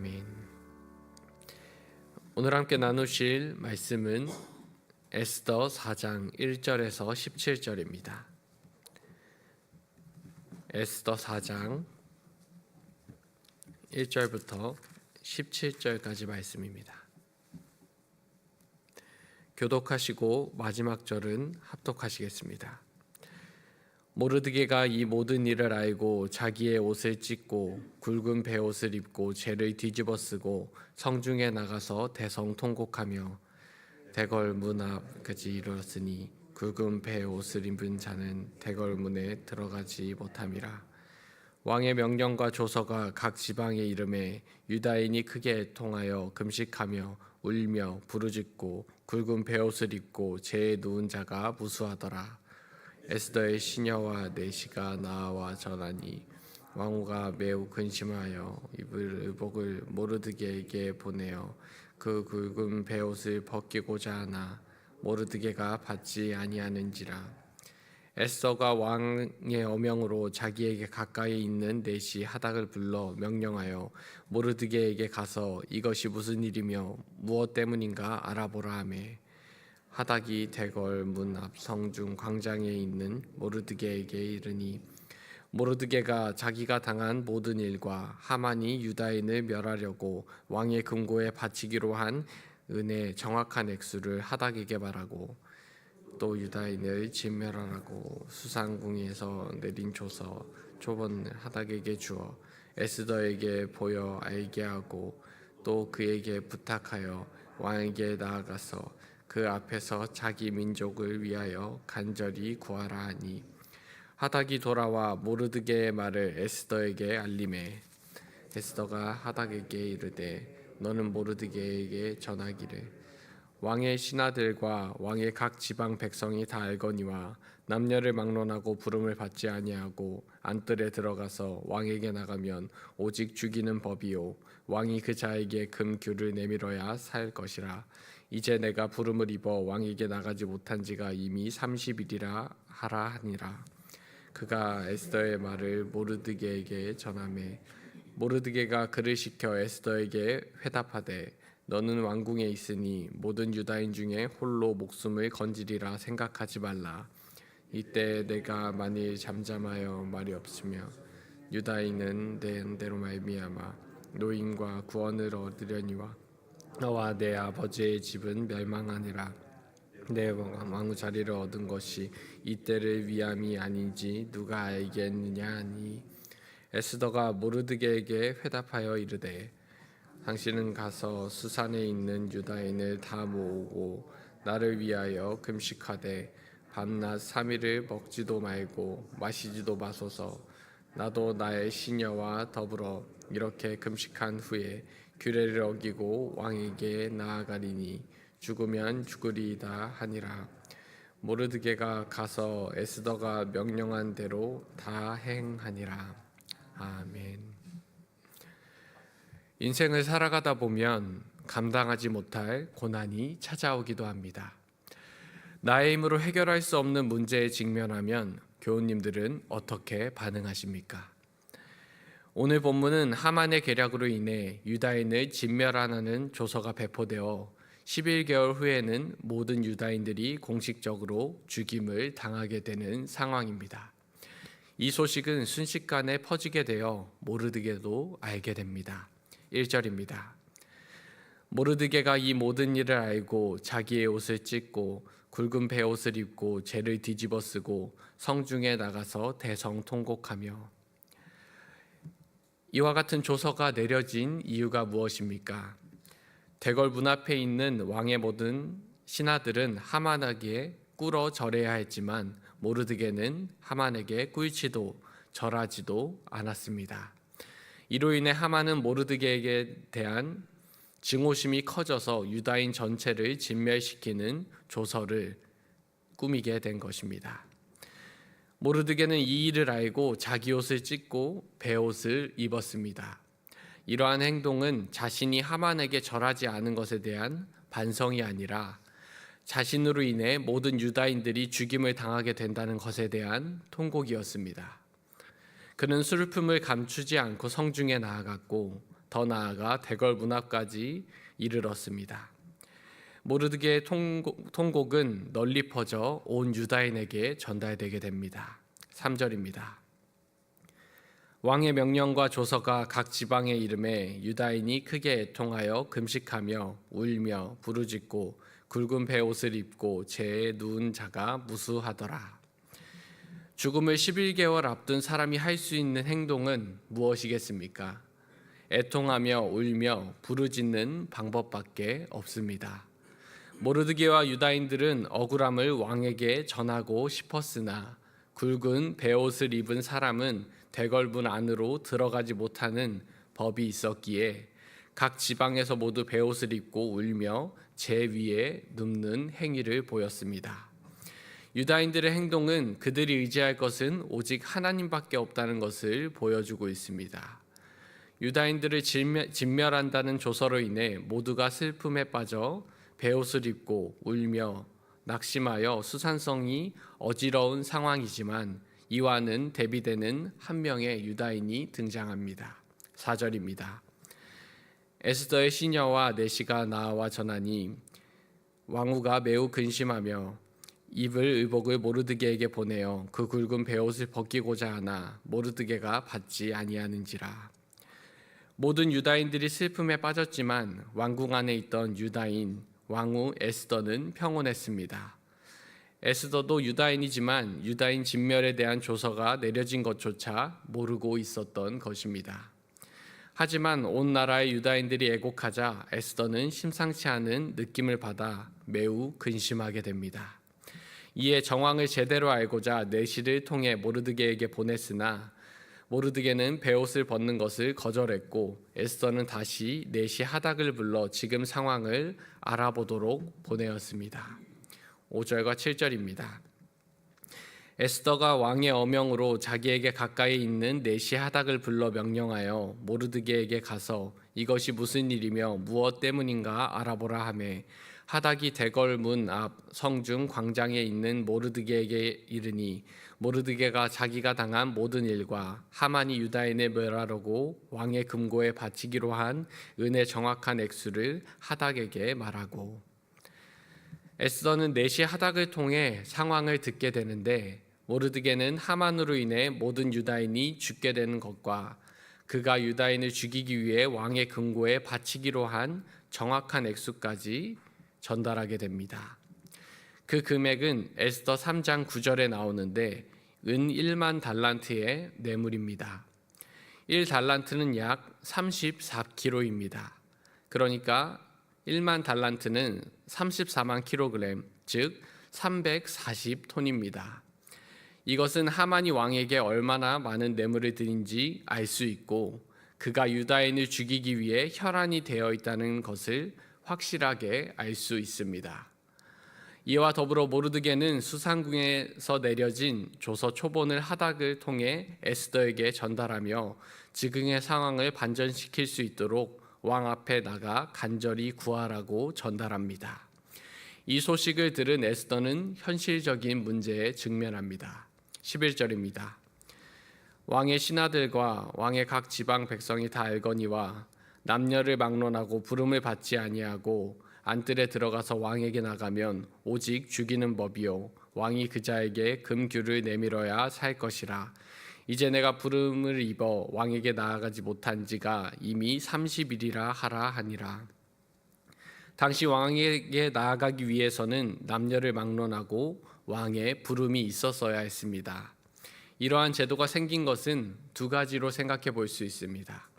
아멘. 오늘 함께 나누실 말씀은 에스더 4장 1절에서 17절입니다. 에스더 4장 1절부터 17절까지 말씀입니다. 교독하시고 마지막 절은 합독하시겠습니다. 모르드게가 이 모든 일을 알고 자기의 옷을 찢고 굵은 베옷을 입고 죄를 뒤집어 쓰고 성중에 나가서 대성통곡하며 대궐 문 앞까지 이르렀으니 굵은 베옷을 입은 자는 대궐 문에 들어가지 못함이라. 왕의 명령과 조서가 각 지방에 이름에 유다인이 크게 애통하여 금식하며 울며 부르짖고 굵은 베옷을 입고 죄에 누운 자가 무수하더라. 에스더의 시녀와 내시가 나와 전하니 왕후가 매우 근심하여 입을 의복을 모르드게에게 보내어 그 굵은 베옷을 벗기고자 하나 모르드게가 받지 아니하는지라. 에스더가 왕의 어명으로 자기에게 가까이 있는 내시 하닥을 불러 명령하여 모르드게에게 가서 이것이 무슨 일이며 무엇 때문인가 알아보라 하매 하닥이 대궐 문 앞 성중 광장에 있는 모르드게에게 이르니 모르드게가 자기가 당한 모든 일과 하만이 유다인을 멸하려고 왕의 금고에 바치기로 한 은의 정확한 액수를 하닥에게 말하고 또 유다인을 진멸하라고 수상궁에서 내린 조서 초본을 하닥에게 주어 에스더에게 보여 알게 하고 또 그에게 부탁하여 왕에게 나아가서 그 앞에서 자기 민족을 위하여 간절히 구하라 하니 하닥이 돌아와 모르드게의 말을 에스더에게 알림해 에스더가 하닥에게 이르되 너는 모르드게에게 전하기를 왕의 신하들과 왕의 각 지방 백성이 다 알거니와 남녀를 막론하고 부름을 받지 아니하고 안뜰에 들어가서 왕에게 나가면 오직 죽이는 법이요 왕이 그 자에게 금규를 내밀어야 살 것이라. 이제 내가 부름을 입어 왕에게 나가지 못한 지가 이미 30일이라 하라 하니라. 그가 에스더의 말을 모르드게에게 전하매 모르드게가 그를 시켜 에스더에게 회답하되 너는 왕궁에 있으니 모든 유다인 중에 홀로 목숨을 건지리라 생각하지 말라. 이때 내가 만일 잠잠하여 말이 없으며 유다인은 내 은대로 말미암아 노인과 구원을 얻으려니와 너와 내 아버지의 집은 멸망하니라. 내 왕후 자리를 얻은 것이 이때를 위함이 아닌지 누가 알겠느냐 하니 에스더가 모르드게에게 회답하여 이르되 당신은 가서 수산에 있는 유다인을 다 모으고 나를 위하여 금식하되 밤낮 3일을 먹지도 말고 마시지도 마소서. 나도 나의 시녀와 더불어 이렇게 금식한 후에 규례를 어기고 왕에게 나아가리니 죽으면 죽으리이다 하니라. 모르드게가 가서 에스더가 명령한 대로 다 행하니라. 아멘. 인생을 살아가다 보면 감당하지 못할 고난이 찾아오기도 합니다. 나의 힘으로 해결할 수 없는 문제에 직면하면 교우님들은 어떻게 반응하십니까? 오늘 본문은 하만의 계략으로 인해 유다인을 진멸하라는 조서가 배포되어 11개월 후에는 모든 유다인들이 공식적으로 죽임을 당하게 되는 상황입니다. 이 소식은 순식간에 퍼지게 되어 모르드게도 알게 됩니다. 1절입니다. 모르드게가 이 모든 일을 알고 자기의 옷을 찢고 굵은 베옷을 입고 죄를 뒤집어 쓰고 성중에 나가서 대성통곡하며. 이와 같은 조서가 내려진 이유가 무엇입니까? 대궐 문 앞에 있는 왕의 모든 신하들은 하만에게 꿇어 절해야 했지만 모르드게는 하만에게 꿇지도 절하지도 않았습니다. 이로 인해 하만은 모르드게에게 대한 증오심이 커져서 유다인 전체를 진멸시키는 조서를 꾸미게 된 것입니다. 모르드게는 이 일을 알고 자기 옷을 찢고 베옷을 입었습니다. 이러한 행동은 자신이 하만에게 절하지 않은 것에 대한 반성이 아니라 자신으로 인해 모든 유다인들이 죽임을 당하게 된다는 것에 대한 통곡이었습니다. 그는 슬픔을 감추지 않고 성중에 나아갔고 더 나아가 대궐 문 앞까지 이르렀습니다. 모르드게의 통곡은 널리 퍼져 온 유다인에게 전달되게 됩니다. 3절입니다. 왕의 명령과 조서가 각 지방에 이름에 유다인이 크게 애통하여 금식하며 울며 부르짖고 굵은 베옷을 입고 재에 누운 자가 무수하더라. 죽음을 11개월 앞둔 사람이 할 수 있는 행동은 무엇이겠습니까? 애통하며 울며 부르짖는 방법밖에 없습니다. 모르드게와 유다인들은 억울함을 왕에게 전하고 싶었으나 굵은 베옷을 입은 사람은 대궐문 안으로 들어가지 못하는 법이 있었기에 각 지방에서 모두 베옷을 입고 울며 재 위에 눕는 행위를 보였습니다. 유다인들의 행동은 그들이 의지할 것은 오직 하나님밖에 없다는 것을 보여주고 있습니다. 유다인들을 진멸한다는 조서로 인해 모두가 슬픔에 빠져 베옷을 입고 울며 낙심하여 수산성이 어지러운 상황이지만 이와는 대비되는 한 명의 유다인이 등장합니다. 4절입니다. 에스더의 시녀와 내시가 나와 전하니 왕후가 매우 근심하며 입을 의복을 모르드게에게 보내어 그 굵은 베옷을 벗기고자 하나 모르드게가 받지 아니하는지라. 모든 유다인들이 슬픔에 빠졌지만 왕궁 안에 있던 유다인 왕후 에스더는 평온했습니다. 에스더도 유다인이지만 유다인 진멸에 대한 조서가 내려진 것조차 모르고 있었던 것입니다. 하지만 온 나라의 유다인들이 애곡하자 에스더는 심상치 않은 느낌을 받아 매우 근심하게 됩니다. 이에 정황을 제대로 알고자 내시를 통해 모르드게에게 보냈으나 모르드게는 베옷을 벗는 것을 거절했고 에스더는 다시 내시 하닥을 불러 지금 상황을 알아보도록 보내었습니다. 5절과 7절입니다. 에스더가 왕의 어명으로 자기에게 가까이 있는 내시 하닥을 불러 명령하여 모르드게에게 가서 이것이 무슨 일이며 무엇 때문인가 알아보라 하매 하닥이 대궐 문 앞 성중 광장에 있는 모르드게에게 이르니 모르드게가 자기가 당한 모든 일과 하만이 유다인을 멸하려고 왕의 금고에 바치기로 한 은의 정확한 액수를 하닥에게 말하고 에스더는 내시 하닥을 통해 상황을 듣게 되는데 모르드게는 하만으로 인해 모든 유다인이 죽게 되는 것과 그가 유다인을 죽이기 위해 왕의 금고에 바치기로 한 정확한 액수까지 전달하게 됩니다. 그 금액은 에스더 3장 9절에 나오는데 은 1만 달란트의 뇌물입니다. 1달란트는 약 34kg입니다. 그러니까 1만 달란트는 34만 킬로그램, 즉 340톤입니다. 이것은 하만이 왕에게 얼마나 많은 뇌물을 드린지 알 수 있고 그가 유다인을 죽이기 위해 혈안이 되어 있다는 것을 확실하게 알 수 있습니다. 이와 더불어 모르드게는 수상궁에서 내려진 조서 초본을 하닥을 통해 에스더에게 전달하며 지금의 상황을 반전시킬 수 있도록 왕 앞에 나가 간절히 구하라고 전달합니다. 이 소식을 들은 에스더는 현실적인 문제에 직면합니다. 11절입니다. 왕의 신하들과 왕의 각 지방 백성이 다 알거니와 남녀를 막론하고 부름을 받지 아니하고 안뜰에 들어가서 왕에게 나가면 오직 죽이는 법이요 왕이 그자에게 금규를 내밀어야 살 것이라. 이제 내가 부름을 입어 왕에게 나아가지 못한 지가 이미 30일이라 하라 하니라. 당시 왕에게 나아가기 위해서는 남녀를 막론하고 왕의 부름이 있었어야 했습니다. 이러한 제도가 생긴 것은 두 가지로 생각해 볼 수 있습니다.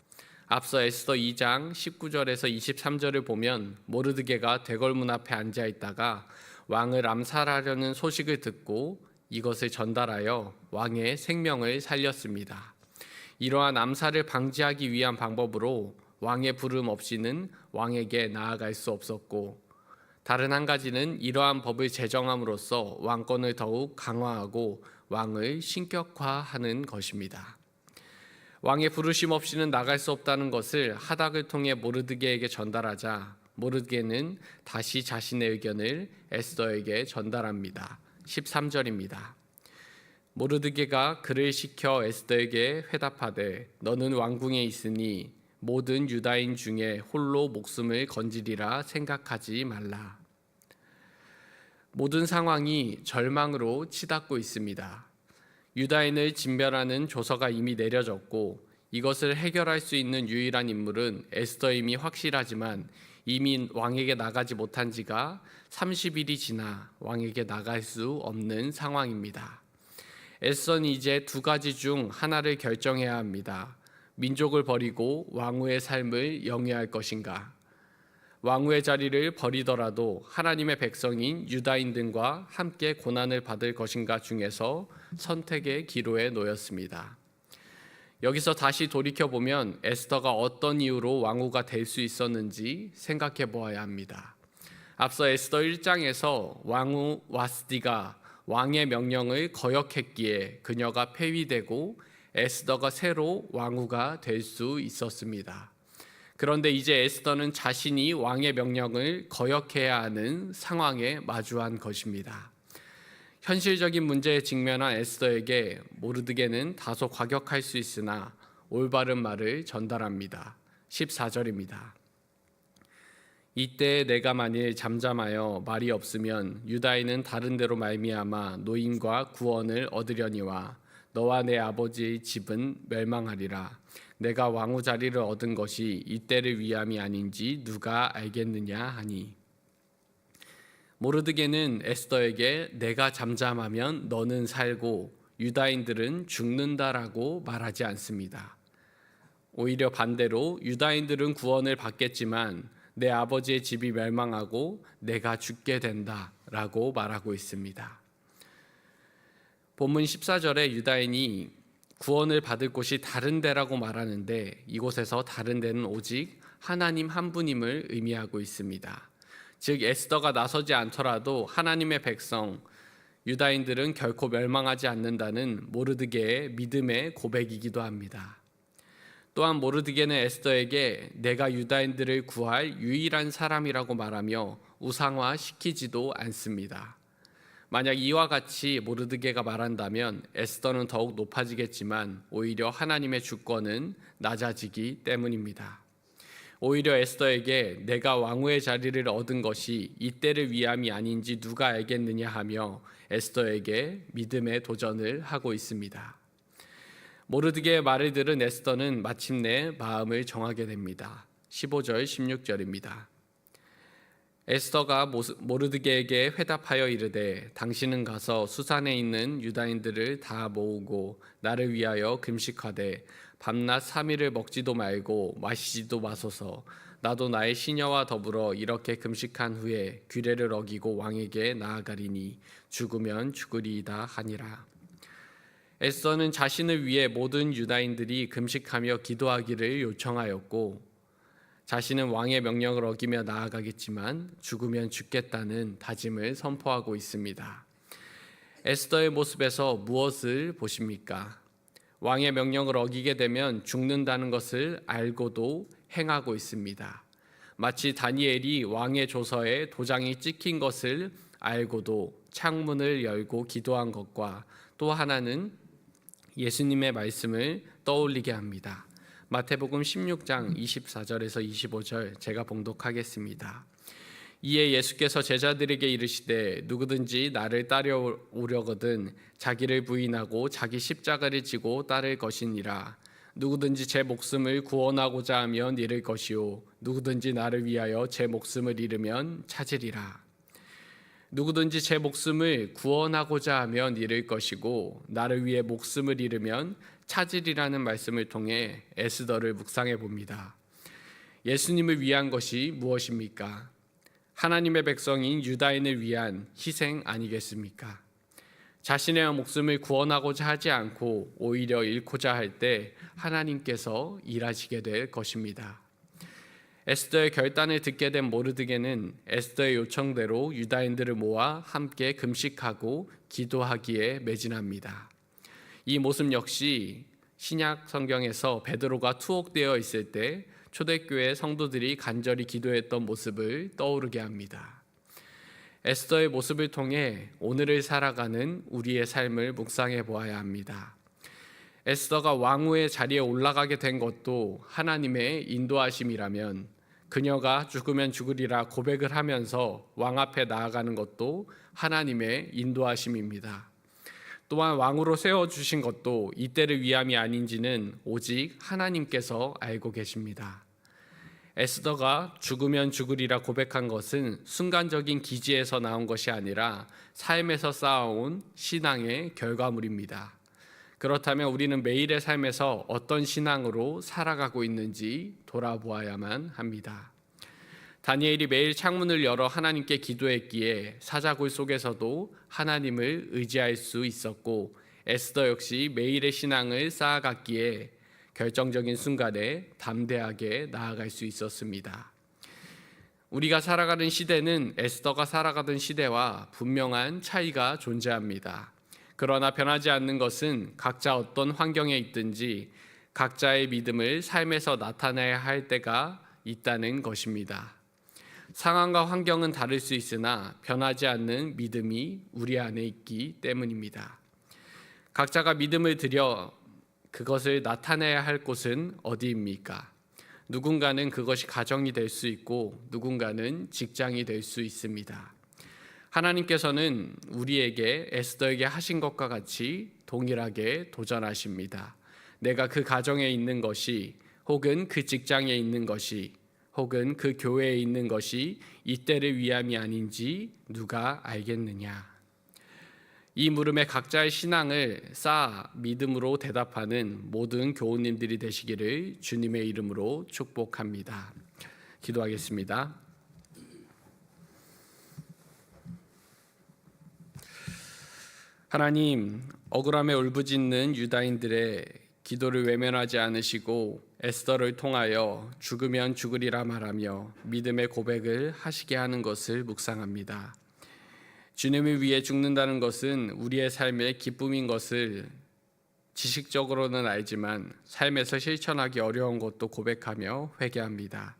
앞서 에스더 2장 19절에서 23절을 보면 모르드게가 대궐문 앞에 앉아 있다가 왕을 암살하려는 소식을 듣고 이것을 전달하여 왕의 생명을 살렸습니다. 이러한 암살을 방지하기 위한 방법으로 왕의 부름 없이는 왕에게 나아갈 수 없었고 다른 한 가지는 이러한 법을 제정함으로써 왕권을 더욱 강화하고 왕을 신격화하는 것입니다. 왕의 부르심 없이는 나갈 수 없다는 것을 하닥을 통해 모르드게에게 전달하자 모르드게는 다시 자신의 의견을 에스더에게 전달합니다. 13절입니다. 모르드게가 그를 시켜 에스더에게 회답하되 너는 왕궁에 있으니 모든 유다인 중에 홀로 목숨을 건지리라 생각하지 말라. 모든 상황이 절망으로 치닫고 있습니다. 유다인을 진멸하는 조서가 이미 내려졌고 이것을 해결할 수 있는 유일한 인물은 에스더임이 확실하지만 이미 왕에게 나가지 못한 지가 30일이 지나 왕에게 나갈 수 없는 상황입니다. 에스더는 이제 두 가지 중 하나를 결정해야 합니다. 민족을 버리고 왕후의 삶을 영위할 것인가? 왕후의 자리를 버리더라도 하나님의 백성인 유다인 등과 함께 고난을 받을 것인가 중에서 선택의 기로에 놓였습니다. 여기서 다시 돌이켜보면 에스더가 어떤 이유로 왕후가 될 수 있었는지 생각해 보아야 합니다. 앞서 에스더 1장에서 왕후 와스디가 왕의 명령을 거역했기에 그녀가 폐위되고 에스더가 새로 왕후가 될 수 있었습니다. 그런데 이제 에스더는 자신이 왕의 명령을 거역해야 하는 상황에 마주한 것입니다. 현실적인 문제에 직면한 에스더에게 모르드게는 다소 과격할 수 있으나 올바른 말을 전달합니다. 14절입니다. 이때 내가 만일 잠잠하여 말이 없으면 유다인은 다른 데로 말미암아 노임과 구원을 얻으려니와 너와 내 아버지의 집은 멸망하리라. 내가 왕후 자리를 얻은 것이 이때를 위함이 아닌지 누가 알겠느냐 하니, 모르드게는 에스더에게 내가 잠잠하면 너는 살고 유다인들은 죽는다라고 말하지 않습니다. 오히려 반대로 유다인들은 구원을 받겠지만 내 아버지의 집이 멸망하고 내가 죽게 된다라고 말하고 있습니다. 본문 14절에 유다인이 구원을 받을 곳이 다른 데라고 말하는데 이곳에서 다른 데는 오직 하나님 한 분임을 의미하고 있습니다. 즉 에스더가 나서지 않더라도 하나님의 백성 유다인들은 결코 멸망하지 않는다는 모르드게의 믿음의 고백이기도 합니다. 또한 모르드게는 에스더에게 내가 유다인들을 구할 유일한 사람이라고 말하며 우상화시키지도 않습니다. 만약 이와 같이 모르드게가 말한다면 에스더는 더욱 높아지겠지만 오히려 하나님의 주권은 낮아지기 때문입니다. 오히려 에스더에게 내가 왕후의 자리를 얻은 것이 이때를 위함이 아닌지 누가 알겠느냐 하며 에스더에게 믿음의 도전을 하고 있습니다. 모르드게의 말을 들은 에스더는 마침내 마음을 정하게 됩니다. 15절 16절입니다. 에스더가 모르드게에게 회답하여 이르되 당신은 가서 수산에 있는 유다인들을 다 모으고 나를 위하여 금식하되 밤낮 3일을 먹지도 말고 마시지도 마소서. 나도 나의 시녀와 더불어 이렇게 금식한 후에 규례를 어기고 왕에게 나아가리니 죽으면 죽으리이다 하니라. 에스더는 자신을 위해 모든 유다인들이 금식하며 기도하기를 요청하였고 자신은 왕의 명령을 어기며 나아가겠지만 죽으면 죽겠다는 다짐을 선포하고 있습니다. 에스더의 모습에서 무엇을 보십니까? 왕의 명령을 어기게 되면 죽는다는 것을 알고도 행하고 있습니다. 마치 다니엘이 왕의 조서에 도장이 찍힌 것을 알고도 창문을 열고 기도한 것과 또 하나는 예수님의 말씀을 떠올리게 합니다. 마태복음 16장 24절에서 25절 제가 봉독하겠습니다. 이에 예수께서 제자들에게 이르시되 누구든지 나를 따라오려거든 자기를 부인하고 자기 십자가를 지고 따를 것이니라. 누구든지 제 목숨을 구원하고자 하면 잃을 것이요 누구든지 나를 위하여 제 목숨을 잃으면 찾으리라. 누구든지 제 목숨을 구원하고자 하면 잃을 것이고 나를 위해 목숨을 잃으면 찾으리라는 말씀을 통해 에스더를 묵상해 봅니다. 예수님을 위한 것이 무엇입니까? 하나님의 백성인 유다인을 위한 희생 아니겠습니까? 자신의 목숨을 구원하고자 하지 않고 오히려 잃고자 할 때 하나님께서 일하시게 될 것입니다. 에스더의 결단을 듣게 된 모르드게는 에스더의 요청대로 유다인들을 모아 함께 금식하고 기도하기에 매진합니다. 이 모습 역시 신약 성경에서 베드로가 투옥되어 있을 때 초대교회 성도들이 간절히 기도했던 모습을 떠오르게 합니다. 에스더의 모습을 통해 오늘을 살아가는 우리의 삶을 묵상해 보아야 합니다. 에스더가 왕후의 자리에 올라가게 된 것도 하나님의 인도하심이라면, 그녀가 죽으면 죽으리라 고백을 하면서 왕 앞에 나아가는 것도 하나님의 인도하심입니다. 또한 왕으로 세워주신 것도 이때를 위함이 아닌지는 오직 하나님께서 알고 계십니다. 에스더가 죽으면 죽으리라 고백한 것은 순간적인 기지에서 나온 것이 아니라 삶에서 쌓아온 신앙의 결과물입니다. 그렇다면 우리는 매일의 삶에서 어떤 신앙으로 살아가고 있는지 돌아보아야만 합니다. 다니엘이 매일 창문을 열어 하나님께 기도했기에 사자굴 속에서도 하나님을 의지할 수 있었고, 에스더 역시 매일의 신앙을 쌓아갔기에 결정적인 순간에 담대하게 나아갈 수 있었습니다. 우리가 살아가는 시대는 에스더가 살아가던 시대와 분명한 차이가 존재합니다. 그러나 변하지 않는 것은 각자 어떤 환경에 있든지 각자의 믿음을 삶에서 나타내야 할 때가 있다는 것입니다. 상황과 환경은 다를 수 있으나 변하지 않는 믿음이 우리 안에 있기 때문입니다. 각자가 믿음을 들여 그것을 나타내야 할 곳은 어디입니까? 누군가는 그것이 가정이 될 수 있고 누군가는 직장이 될 수 있습니다. 하나님께서는 우리에게 에스더에게 하신 것과 같이 동일하게 도전하십니다. 내가 그 가정에 있는 것이, 혹은 그 직장에 있는 것이, 혹은 그 교회에 있는 것이 이때를 위함이 아닌지 누가 알겠느냐? 이 물음에 각자의 신앙을 쌓아 믿음으로 대답하는 모든 교우님들이 되시기를 주님의 이름으로 축복합니다. 기도하겠습니다. 하나님, 억울함에 울부짖는 유다인들의 기도를 외면하지 않으시고 에스더를 통하여 죽으면 죽으리라 말하며 믿음의 고백을 하시게 하는 것을 묵상합니다. 주님을 위해 죽는다는 것은 우리의 삶의 기쁨인 것을 지식적으로는 알지만 삶에서 실천하기 어려운 것도 고백하며 회개합니다.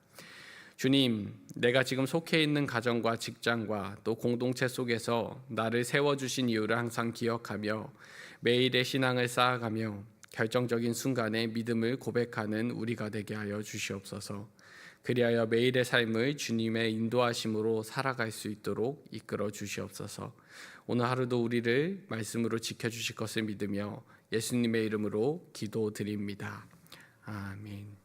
주님, 내가 지금 속해 있는 가정과 직장과 또 공동체 속에서 나를 세워주신 이유를 항상 기억하며 매일의 신앙을 쌓아가며 결정적인 순간에 믿음을 고백하는 우리가 되게 하여 주시옵소서. 그리하여 매일의 삶을 주님의 인도하심으로 살아갈 수 있도록 이끌어 주시옵소서. 오늘 하루도 우리를 말씀으로 지켜주실 것을 믿으며 예수님의 이름으로 기도드립니다. 아멘.